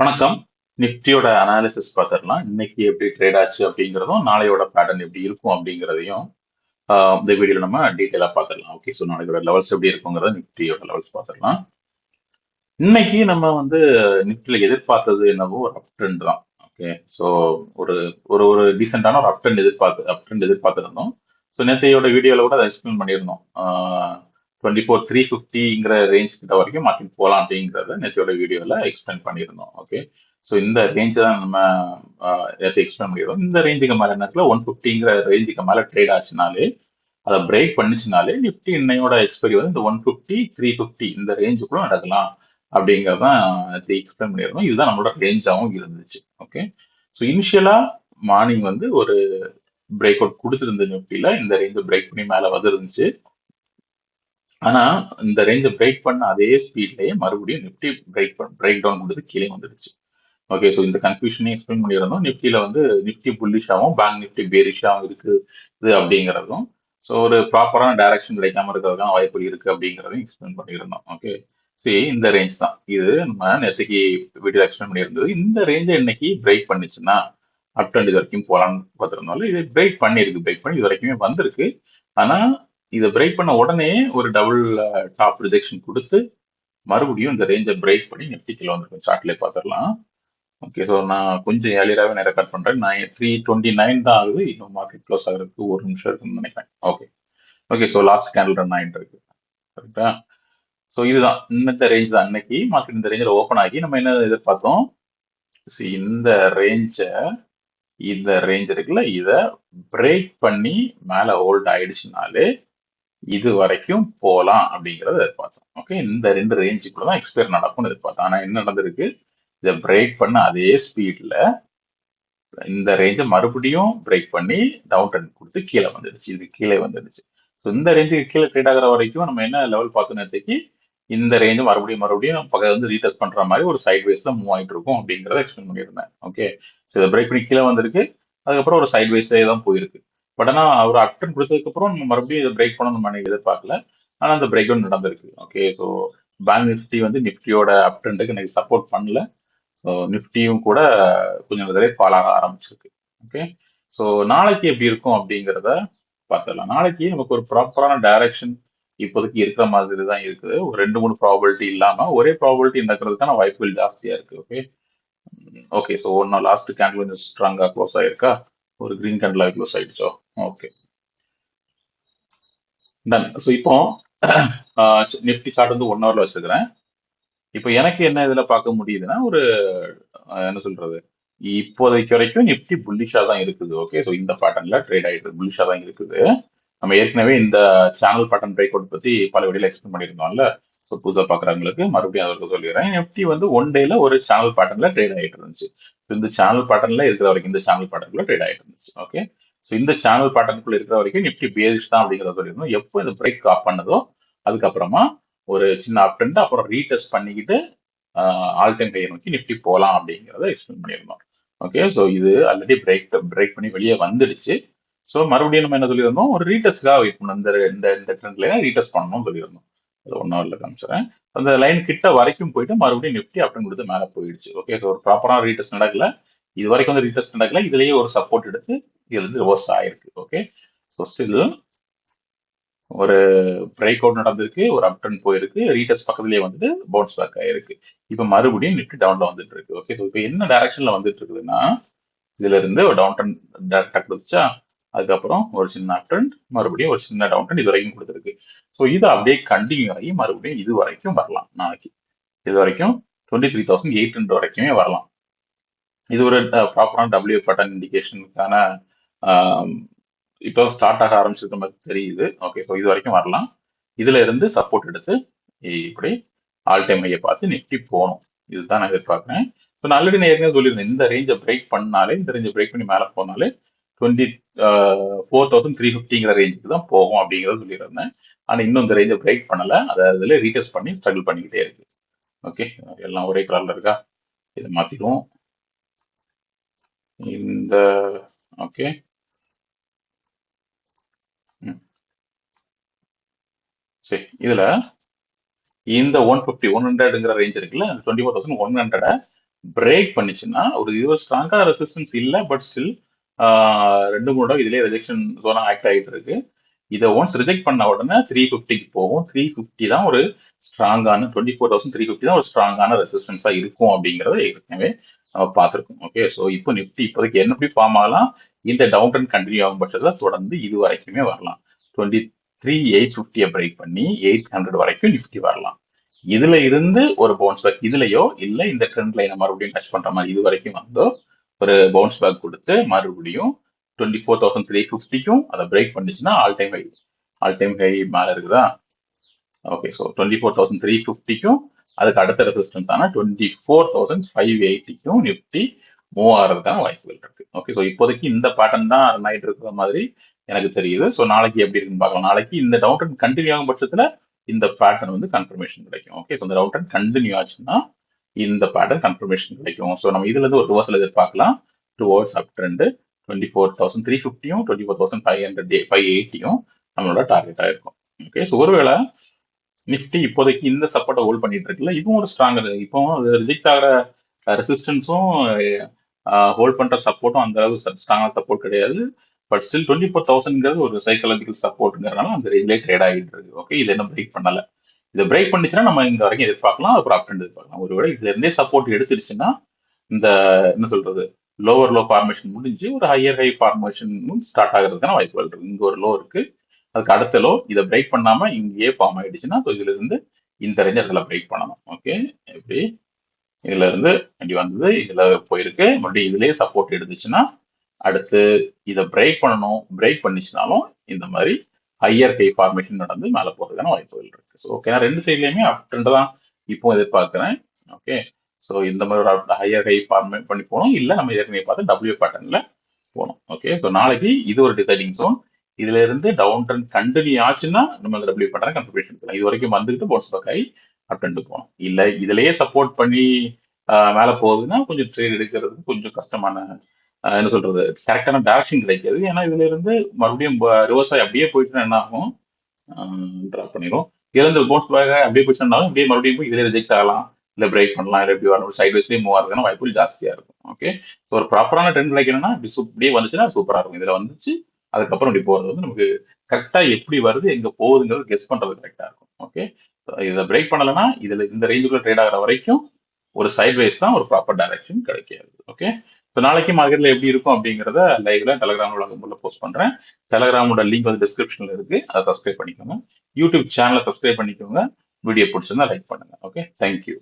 வணக்கம். நிஃப்டியோட அனாலிசிஸ் பார்த்துடலாம். இன்னைக்கு எப்படி ட்ரேட் ஆச்சு அப்படிங்கிறதும், நாளையோட பேட்டர்ன் எப்படி இருக்கும் அப்படிங்கிறதையும் இந்த வீடியோல நம்ம டீட்டெயிலா பார்த்துடலாம். ஓகே, ஸோ நாளையோட லெவல்ஸ் எப்படி இருக்குங்கிறத நிஃப்டியோட லெவல்ஸ் பார்த்துடலாம். இன்னைக்கு நம்ம நிஃப்டில எதிர்பார்த்தது என்னவோ ஒரு அப் ட்ரெண்ட் தான். ஓகே, ஸோ ஒரு ஒரு ஒரு டீசென்டான ஒரு அப் ட்ரெண்ட் எதிர்பார்த்துருந்தோம். ஸோ நேற்றையோட வீடியோல கூட அதை எக்ஸ்பிளைன் பண்ணியிருந்தோம். 24,350ங்கிற ரேஞ்ச் கிட்ட வரைக்கும் மார்க்கெட் போகலாம் அப்படிங்கிறத நேற்றையோட வீடியோல எக்ஸ்பிளைன் பண்ணியிருந்தோம். ஓகே, ஸோ இந்த ரேஞ்ச் தான் நம்ம நேற்று எக்ஸ்பிளைன் பண்ணியிருந்தோம். இந்த ரேஞ்சுக்கு மேல நேரத்தில் 150ங்கிற ரேஞ்சுக்கு மேல ட்ரேட் ஆச்சுனாலே, அதை பிரேக் பண்ணிச்சுனாலே நிஃப்டி இன்னையோட எக்ஸ்பைரி வந்து இந்த 150, 350 இந்த ரேஞ்சுக்குள்ள நடக்கலாம் அப்படிங்கறதான் எக்ஸ்பிளைன் பண்ணிருந்தோம். இதுதான் நம்மளோட ரேஞ்சாவும் இருந்துச்சு. ஓகே, ஸோ இனிஷியலா மார்னிங் ஒரு பிரேக் அவுட் கொடுத்துருந்த நிஃப்டில இந்த ரேஞ்சை பிரேக் பண்ணி மேல வந்துருந்துச்சு. ஆனா இந்த ரேஞ்சை பிரேக் பண்ண அதே ஸ்பீட்லயே மறுபடியும் நிஃப்டி பிரேக் டவுன் கொடுத்து கீழே வந்துடுச்சு. ஓகே, ஸோ இந்த கன்ஃபியூஷனையும் எக்ஸ்பிளைன் பண்ணியிருந்தோம். நிஃப்டியில நிஃப்டி புல்லிஷாவும் பேங்க் நிஃப்டி பேரிஷாவும் இருக்குது அப்படிங்கிறதும், ஸோ ஒரு ப்ராப்பரான டைரக்ஷன் கிடைக்காம இருக்கிறதுக்கான வாய்ப்பு இருக்கு அப்படிங்கிறதையும் எக்ஸ்பிளைன் பண்ணியிருந்தோம். ஓகே, சரி, இந்த ரேஞ்ச் தான் இது நம்ம நேற்றுக்கு வீடியோ எக்ஸ்பிளைன் பண்ணியிருந்தது. இந்த ரேஞ்சை இன்னைக்கு பிரேக் பண்ணிச்சுன்னா அப் ட்ரெண்ட் இது வரைக்கும் போகலான்னு பார்த்துருந்தாலும் இது பிரேக் பண்ணி இது வரைக்குமே வந்திருக்கு. ஆனா இதை பிரேக் பண்ண உடனே ஒரு டபுள் டாப் ரிஜெக்ஷன் கொடுத்து மறுபடியும் இந்த ரேஞ்சை பிரேக் பண்ணி நிஃப்டி கீழே வந்திருக்கும். சார்ட்லேயே பார்த்துடலாம். ஓகே, ஸோ நான் கொஞ்சம் ஏர்லியராகவே நான் ரெக்கார்ட் பண்ணுறேன். 329 தான் ஆகுது. இன்னும் மார்க்கெட் க்ளோஸ் ஆகிறதுக்கு ஒரு நிமிஷம் இருக்குன்னு நினைக்கிறேன். Okay, okay, so last candle run ஆகிட்டு இருக்கு. கரெக்டா? ஸோ இதுதான் இந்த ரேஞ்ச் தான். இன்னைக்கு மார்க்கெட் இந்த ரேஞ்சில் ஓப்பன் ஆகி நம்ம என்ன எதிர்பார்த்தோம்? இந்த ரேஞ்ச் இருக்குல்ல, இதை பிரேக் பண்ணி மேலே ஹோல்ட் ஆயிடுச்சுனாலே இது வரைக்கும் போகலாம் அப்படிங்கிறத எதிர்பார்த்தோம். ஓகே, இந்த ரெண்டு ரேஞ்சுக்குள்ள தான் எக்ஸ்பயர் நடக்கும்னு எதிர்பார்த்தோம். ஆனால் என்ன நடந்திருக்கு? இதை பிரேக் பண்ண அதே ஸ்பீட்ல இந்த ரேஞ்சை மறுபடியும் பிரேக் பண்ணி டவுன் ட்ரெண்ட் கொடுத்து கீழே வந்துடுச்சு. இது கீழே வந்துடுச்சு. ஸோ இந்த ரேஞ்சுக்கு கீழே ட்ரேட் ஆகிற வரைக்கும் நம்ம என்ன லெவல் பார்த்தோம் நேற்றுக்கு? இந்த ரேஞ்சு மறுபடியும் பக்கத்துல ரீடெஸ்ட் பண்ற மாதிரி ஒரு சைட் வேஸ்ல மூவ் ஆயிட்டு இருக்கும் அப்படிங்கறத எக்ஸ்பிளைன் பண்ணியிருந்தேன். ஓகே, ஸோ இதை பிரேக் பண்ணி கீழே வந்திருக்கு. அதுக்கப்புறம் ஒரு சைட் வேஸ்லேயே தான் போயிருக்கு. பட் ஆனால் அவர் அட்டன் கொடுத்ததுக்கு அப்புறம் நம்ம மறுபடியும் இதை பிரேக் பண்ணணும் நம்ம எதிர்பார்க்கல. ஆனால் அந்த பிரேக் டவுன் நடந்திருக்கு. ஓகே, ஸோ பேங்க் நிஃப்டி நிஃப்டியோட அப் ட்ரெண்டுக்கு எனக்கு சப்போர்ட் பண்ணல. நிஃப்டியும் கூட கொஞ்சம் ஃபால் ஆக ஆரம்பிச்சிருக்கு. ஓகே, ஸோ நாளைக்கு எப்படி இருக்கும் அப்படிங்கிறத பார்த்துடலாம். நாளைக்கு நமக்கு ஒரு ப்ராப்பரான டைரக்ஷன் இப்போதைக்கு இருக்கிற மாதிரி தான் இருக்குது. ஒரு 2-3 ப்ராபபிலிட்டி இல்லாம ஒரே ப்ராபபிலிட்டி நடக்கிறதுக்கான வாய்ப்புகள் ஜாஸ்தியா இருக்கு. ஓகே, ஓகே, ஸோ ஒன்னா லாஸ்ட் கேண்டில் கொஞ்சம் ஸ்ட்ராங்கா க்ளோஸ் ஆயிருக்கா? ஒரு கிரீன் கேண்டில் க்ளோஸ் ஆயிடுச்சோ? Okay, done. ஸோ இப்போ நிஃப்டி சார்ட் 1 ஹவர்ல வச்சிருக்கிறேன். இப்போ எனக்கு என்ன இதுல பார்க்க முடியுதுன்னா என்ன சொல்றது, இப்போதைக்கு வரைக்கும் நிஃப்டி புல்லிஷா தான் இருக்குது. ஓகே, ஸோ இந்த பேட்டர்ன்ல ட்ரேட் ஆயிட்டு புல்லிஷா தான் இருக்குது. நம்ம ஏற்கனவே இந்த சேனல் பேட்டர்ன் பிரேக் அவுட் பத்தி பல வீடியோல எக்ஸ்பிளைன் பண்ணியிருந்தோம்ல. ஸோ புதுசாக பாக்குறவங்களுக்கு மறுபடியும் அதற்கு சொல்லிடுறேன். நிஃப்டி ஒன் டேல ஒரு சேனல் பேட்டர்ன்ல ட்ரேட் ஆயிட்டு இருந்துச்சு. இந்த சேனல் பேட்டர்ன்ல இருக்கிற வரைக்கும் இந்த சேனல் பேட்டர்ன்ல ட்ரேட் ஆயிட்டு இருந்துச்சு. ஓகே, ஸோ இந்த சேனல் பேட்டர்னுக்குள்ள இருக்கிற வரைக்கும் நிஃப்டி பேரிஷ் தான் அப்படிங்கிறத சொல்லியிருந்தோம். எப்போ இந்த பிரேக் ஆஃப் பண்ணதோ அதுக்கப்புறமா ஒரு சின்ன அப் ட்ரெண்ட், அப்புறம் ரீடெஸ்ட் பண்ணிக்கிட்டு ஆல் டைம் ஹை நோக்கி நிஃப்டி போகலாம் அப்படிங்கிறத எக்ஸ்பிளைன் பண்ணியிருந்தோம். ஓகே, ஸோ இது ஆல்ரெடி பிரேக் பண்ணி வெளியே வந்துடுச்சு. ஸோ மறுபடியும் நம்ம என்ன சொல்லியிருந்தோம்? ஒரு ரீடெஸ்ட்காக வெயிட் பண்ணணும். இந்த ட்ரெண்ட்ல ரீடெஸ்ட் பண்ணணும்னு சொல்லியிருந்தோம். அது 1 ஹவர்ல காமிச்சிடறேன். அந்த லைன் கிட்ட வரைக்கும் போயிட்டு மறுபடியும் நிஃப்டி அப்படின்னு கொடுத்து மேலே போயிடுச்சு. ஓகே, ஸோ ஒரு ப்ராப்பரான ரீடெஸ்ட் நடக்கல. இது வரைக்கும் ரீடெஸ்ட் நடக்கல. இதுலயே ஒரு சப்போர்ட் எடுத்து இதுல இருந்து ரிவர்ஸ் ஆயிருக்கு. ஓகே, ஸோ ஸ்டில் ஒரு பிரேக் அவுட் நடந்திருக்கு, ஒரு அப் ட்ரெண்ட் போயிருக்கு, ரீடெஸ்ட் பக்கத்துலயே பவுன்ஸ் பேக் ஆயிருக்கு. இப்ப மறுபடியும் நிஃப்டி டவுன்ல வந்துட்டு இருக்கு. ஓகே, இப்போ என்ன டைரக்ஷன்ல வந்துட்டு இருக்குதுன்னா, இதுல இருந்து ஒரு டவுன் ட்ரெண்ட் டைரக்டா கொடுத்துச்சா, அதுக்கப்புறம் ஒரு சின்ன அப் ட்ரெண்ட், மறுபடியும் ஒரு சின்ன டவுன் ட்ரெண்ட் இது வரைக்கும் கொடுத்துருக்கு. ஸோ இது அப்படியே கண்டினியூ ஆகி மறுபடியும் இது வரைக்கும் வரலாம். நாளைக்கு இது வரைக்கும் 23,800 வரைக்குமே வரலாம். இது ஒரு ப்ராப்பரான டபிள்யூ பேட்டர்ன் இண்டிகேஷனுக்கான இப்போ ஸ்டார்ட் ஆக ஆரம்பிச்சிருக்க மாதிரி தெரியுது. ஓகே, ஸோ இது வரைக்கும் வரலாம். இதுல இருந்து சப்போர்ட் எடுத்து இப்படி ஆல் டைம் ஹையை பார்த்து நிஃப்டி போகணும். இதுதான் நான் எதிர்பார்க்கிறேன். ஸோ நான் ஆல்ரெடி நான் ஏற்கனவே சொல்லியிருந்தேன், இந்த ரேஞ்சை பிரேக் பண்ணாலே, இந்த ரேஞ்சை பிரேக் பண்ணி மேலே போனாலே 24,350ங்கிற ரேஞ்சுக்கு தான் போகும் அப்படிங்கிறத சொல்லியிருந்தேன். ஆனால் இன்னும் இந்த ரேஞ்சை பிரேக் பண்ணல. அதை அதில் ரீடெஸ்ட் பண்ணி ஸ்ட்ரகிள் பண்ணிக்கிட்டே இருக்கு. ஓகே, எல்லாம் ஒரே கலர்ல இருக்கா? இதை மாத்திடுவோம். இந்த ஓகே, சரி, இதுல இந்த 150 100ங்கிற ரேஞ்ச் இருக்குல்ல, 24,100 பிரேக் பண்ணிச்சுன்னா ஒரு இது ஸ்ட்ராங்கா ரெசிஸ்டன்ஸ் இல்ல, பட் ஸ்டில் ரெண்டு மூணு தடவை இதுலயே ரிஜெக்ஷன் ஜோனா ஆக்ட் ஆகிட்டு இருக்கு. இதை ஒன்ஸ் ரிஜெக்ட் பண்ண உடனே 350க்கு போகும். 350 தான் ஒரு ஸ்ட்ராங்கான 24,350 தான் ஒரு ஸ்ட்ராங்கான ரெசிஸ்டன்ஸா இருக்கும் அப்படிங்கறத ஏற்கனவே நம்ம பார்த்திருக்கோம். ஓகே, ஸோ இப்போ நிப்டி இப்போதைக்கு என்ன எப்படி ஃபார்ம் ஆகலாம், இந்த டவுன் ட்ரெண்ட் கண்டினியூ ஆகும் பட்சத்தில் தொடர்ந்து இது வரைக்குமே வரலாம். 23,850 பிரேக் பண்ணி 800 வரைக்கும் நிப்டி வரலாம். இதுல இருந்து ஒரு பவுன்ஸ் பேக் இதுலயோ இல்ல இந்த ட்ரெண்ட் லைனை மறுபடியும் டச் பண்ற மாதிரி இது வரைக்கும் வந்தோ ஒரு பவுன்ஸ் பேக் கொடுத்து மறுபடியும் 24,350க்கும் அதை பிரேக் பண்ணிச்சுன்னா ஆல் டைம் ஹை மேல இருக்குதா. ஓகே, ஸோ 24,350க்கும் அதுக்கு அடுத்த ரெசிஸ்டன்ஸ் ஆனா 24,580க்கும் நிப்டி மூவ் ஆகிறதுக்கான வாய்ப்புகள் இருக்கு. ஓகே, ஸோ இப்போதைக்கு இந்த பேட்டர்ன் தான் ரன் ஆயிட்டு இருக்கிற மாதிரி எனக்கு தெரியுது. ஸோ நாளைக்கு எப்படி இருக்குன்னு பார்க்கலாம். நாளைக்கு இந்த டவுன் ட்ரெண்ட் கண்டினியூ ஆகும் பட்சத்துல இந்த பேட்டர்ன் வந்து கன்ஃபர்மேஷன் கிடைக்கும். ஓகே, ஸோ இந்த டவுன் ட்ரெண்ட் கண்டினியூ ஆச்சுன்னா இந்த பேட்டர்ன் கன்ஃபர்மேஷன் கிடைக்கும். ஸோ நம்ம இதுல இருந்து ஒரு ரிவர்சல் எதிர்பார்க்கலாம் டுவர்ட்ஸ் அப் ட்ரெண்ட். 24,350யும் 24,580யும் நம்மளோட டார்கெட்டா இருக்கும். ஓகே, ஸோ ஒருவேளை நிஃப்டி இப்போதைக்கு இந்த சப்போர்ட்டை ஹோல்ட் பண்ணிட்டு இருக்குல்ல, இதுவும் ஒரு ஸ்ட்ராங். இப்போ ரிஜெக்ட் ஆகிற ரெசிஸ்டன்ஸும் ஹோல்ட் பண்ற சப்போர்ட்டும் அந்த அளவுக்கு ஸ்ட்ராங்கான சப்போர்ட் கிடையாது. பட் ஸ்டில் 24,000ங்கிறது ஒரு சைக்காலஜிக்கல் சப்போர்ட்ங்கிறதுனால அந்த ரேஞ்சிலே ட்ரேட் ஆகிட்டு இருக்கு. ஓகே, இது என்ன பிரேக் பண்ணல. இதை பிரேக் பண்ணிச்சுன்னா நம்ம இங்க வரைக்கும் எதிர்பார்க்கலாம், அப்புறம் அப் ட்ரெண்ட் எதிர்பார்க்கலாம். ஒருவேளை இதுல இருந்தே சப்போர்ட் எடுத்துருச்சுன்னா இந்த என்ன சொல்றது லோவர் லோ ஃபார்மேஷன் முடிஞ்சு ஒரு ஹையர் ஹை ஃபார்மேஷன் ஸ்டார்ட் ஆகிறதுக்கான வாய்ப்புகள் இருக்கு. இங்க ஒரு லோ இருக்கு, அதுக்கு அடுத்த லோ இதை பிரேக் பண்ணாம இங்கேயே ஃபார்ம் ஆயிடுச்சுன்னா இதுல இருந்து இந்த ரேஞ்ச் இடத்துல பிரேக் பண்ணணும். ஓகே, எப்படி இதுல இருந்து இப்படி வந்தது, இதுல போயிருக்கு, மறுபடியும் இதுலயே சப்போர்ட் எடுத்துச்சுன்னா அடுத்து இதை பிரேக் பண்ணணும். பிரேக் பண்ணிச்சுனாலும் இந்த மாதிரி ஹையர் ஹை ஃபார்மேஷன் நடந்து மேல போறதுக்கான வாய்ப்புகள் இருக்கு. ஸோ ஓகே, நான் ரெண்டு சைட்லயுமே அப் ட்ரெண்ட் தான் இப்போ எதிர்பார்க்கிறேன். ஓகே, ஸோ இந்த மாதிரி ஒரு ஹையர் ஹை ஃபார்மேட் பண்ணி போகணும், இல்லை நம்ம ஏற்கனவே பார்த்து டபிள்யூ பேட்டர்ன்ல போகணும். ஓகே, ஸோ நாளைக்கு இது ஒரு டிசைடிங் ஜோன். இதுல இருந்து டவுன் ட்ரெண்ட் கண்டினியூ ஆச்சுன்னா நம்ம அந்த டபிள்யூ பேட்டர்ன் கன்ஃபர்மேஷன் எடுக்கலாம். இது வரைக்கும் வந்துட்டு பவுன்ஸ் பேக் ஆகி அப் ட்ரெண்ட் போகணும். இல்லை இதுலயே சப்போர்ட் பண்ணி மேல போகுதுன்னா கொஞ்சம் ட்ரேட் எடுக்கிறது கொஞ்சம் கஷ்டமான என்ன சொல்றது கரெக்டான டேரக்ஷன் கிடைக்காது. ஏன்னா இதுல இருந்து மறுபடியும் ரிவர்ஸ் ஆகி அப்படியே போயிட்டுனா என்ன ஆகும், ட்ராப் பண்ணிடும். இதுல இருந்து பவுன்ஸ் பேக் அப்படியே போயிட்டுனாலும் அப்படியே மறுபடியும் போய் இதுல ரிஜெக்ட் ஆகலாம், இல்ல பிரேக் பண்ணலாம், இல்லை எப்படி வரணும் சைட் வைஸ்லயே மூவ் ஆகிறதுக்கான வாய்ப்புகள் ஜாஸ்தியா இருக்கும். ஓகே, ஸோ ஒரு ப்ராப்பரான ட்ரெண்ட் கிடைக்கணும்னா இப்படியே வந்துச்சுன்னா சூப்பரா இருக்கும். இதுல வந்துச்சு அதுக்கப்புறம் இப்படி போறது வந்து நமக்கு கரெக்டா எப்படி வருது எங்க போகுதுங்கிறது கெஸ் பண்றது கரெக்டா இருக்கும். ஓகே, இதை பிரேக் பண்ணலைன்னா இதுல இந்த ரேஞ்சுக்குள்ள ட்ரேட் ஆகிற வரைக்கும் ஒரு சைட் வைஸ் தான் ஒரு ப்ராப்பர் டைரக்ஷன் கிடைக்காது. ஓகே, இப்போ நாளைக்கு மார்க்கெட்ல எப்படி இருக்கும் அப்படிங்கிறத லைவ்ல டெலகிராம்ல போஸ்ட் பண்றேன். டெலகிராமோட லிங்க் வந்து டிஸ்கிரிப்ஷன்ல இருக்கு, அதை சப்ஸ்கிரைப் பண்ணிக்கோங்க. யூடியூப் சேனலை சப்ஸ்கிரைப் பண்ணிக்கோங்க. வீடியோ பிடிச்சிருந்தா லைக் பண்ணுங்க. Okay, thank you.